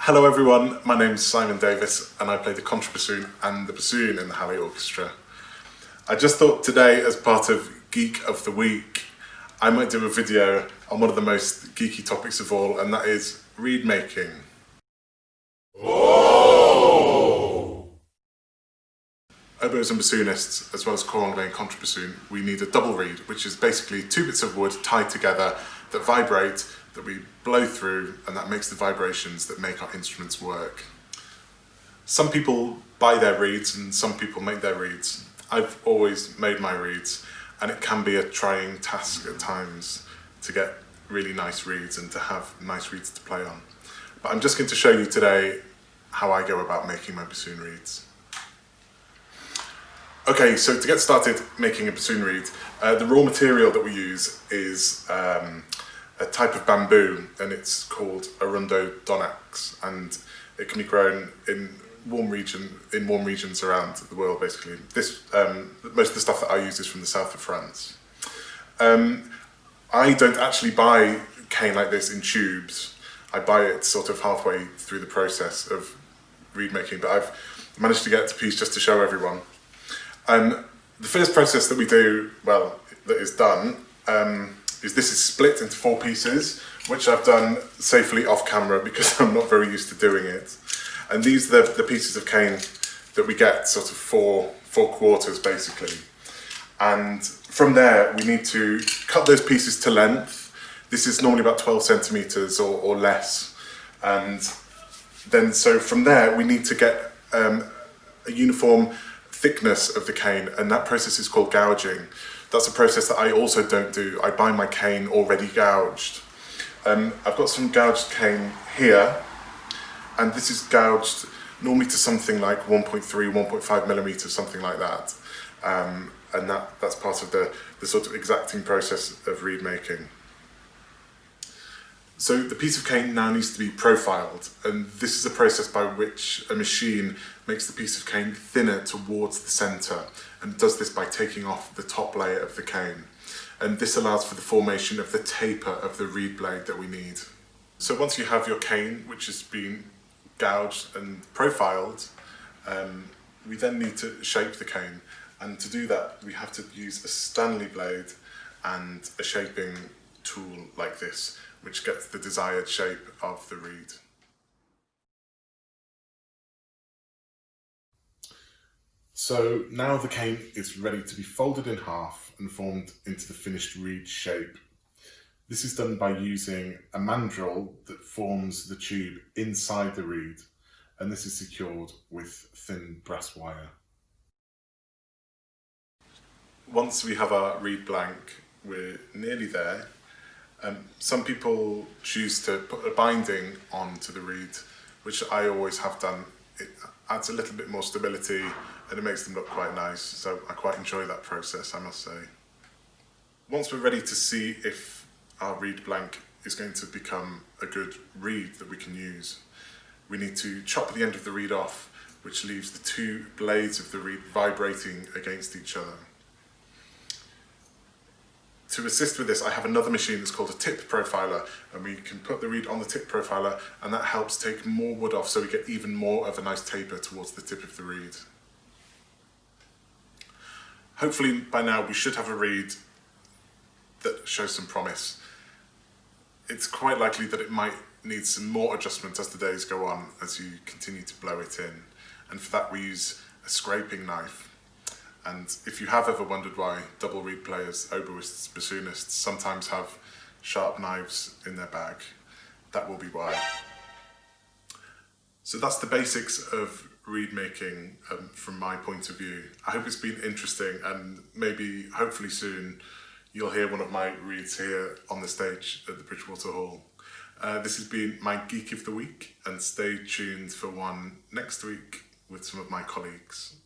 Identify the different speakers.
Speaker 1: Hello everyone, my name's Simon Davies and I play the contrabassoon and the bassoon in the Halle Orchestra. I just thought today, as part of Geek of the Week, I might do a video on one of the most geeky topics of all, and that is reed making. Oh! Oboes and bassoonists, as well as cornet and contrabassoon, we need a double reed, which is basically two bits of wood tied together that vibrate, that we blow through, and that makes the vibrations that make our instruments work. Some people buy their reeds and some people make their reeds. I've always made my reeds, and it can be a trying task at times to get really nice reeds and to have nice reeds to play on. But I'm just going to show you today how I go about making my bassoon reeds. Okay, so to get started making a bassoon reed, the raw material that we use is a type of bamboo, and it's called Arundo donax, and it can be grown in warm regions around the world. Basically, most of the stuff that I use is from the south of France. I don't actually buy cane like this in tubes. I buy it sort of halfway through the process of reed making, but I've managed to get to piece just to show everyone. The first process that we do, well, that is done, this is split into 4 pieces, which I've done safely off camera because I'm not very used to doing it. And these are the pieces of cane that we get, sort of four quarters basically. And from there we need to cut those pieces to length. This is normally about 12 centimeters or less. And then so from there we need to get a uniform thickness of the cane, and that process is called gouging. That's a process that I also don't do. I buy my cane already gouged. I've got some gouged cane here, and this is gouged normally to something like 1.3, 1.5 millimeters, something like that. And that's part of the sort of exacting process of reed making. So the piece of cane now needs to be profiled, and this is a process by which a machine makes the piece of cane thinner towards the centre, and it does this by taking off the top layer of the cane. And this allows for the formation of the taper of the reed blade that we need. So once you have your cane, which has been gouged and profiled, we then need to shape the cane. And to do that, we have to use a Stanley blade and a shaping tool like this, which gets the desired shape of the reed. So now the cane is ready to be folded in half and formed into the finished reed shape. This is done by using a mandrel that forms the tube inside the reed, and this is secured with thin brass wire. Once we have our reed blank, we're nearly there. Some people choose to put a binding onto the reed, which I always have done. It adds a little bit more stability and it makes them look quite nice, so I quite enjoy that process, I must say. Once we're ready to see if our reed blank is going to become a good reed that we can use, we need to chop the end of the reed off, which leaves the 2 blades of the reed vibrating against each other. To assist with this, I have another machine that's called a tip profiler, and we can put the reed on the tip profiler, and that helps take more wood off, so we get even more of a nice taper towards the tip of the reed. Hopefully by now we should have a reed that shows some promise. It's quite likely that it might need some more adjustment as the days go on, as you continue to blow it in, and for that we use a scraping knife. And if you have ever wondered why double reed players, oboists, bassoonists sometimes have sharp knives in their bag, that will be why. So that's the basics of reed making from my point of view. I hope it's been interesting, and maybe, hopefully soon, you'll hear one of my reeds here on the stage at the Bridgewater Hall. This has been my Geek of the Week, and stay tuned for one next week with some of my colleagues.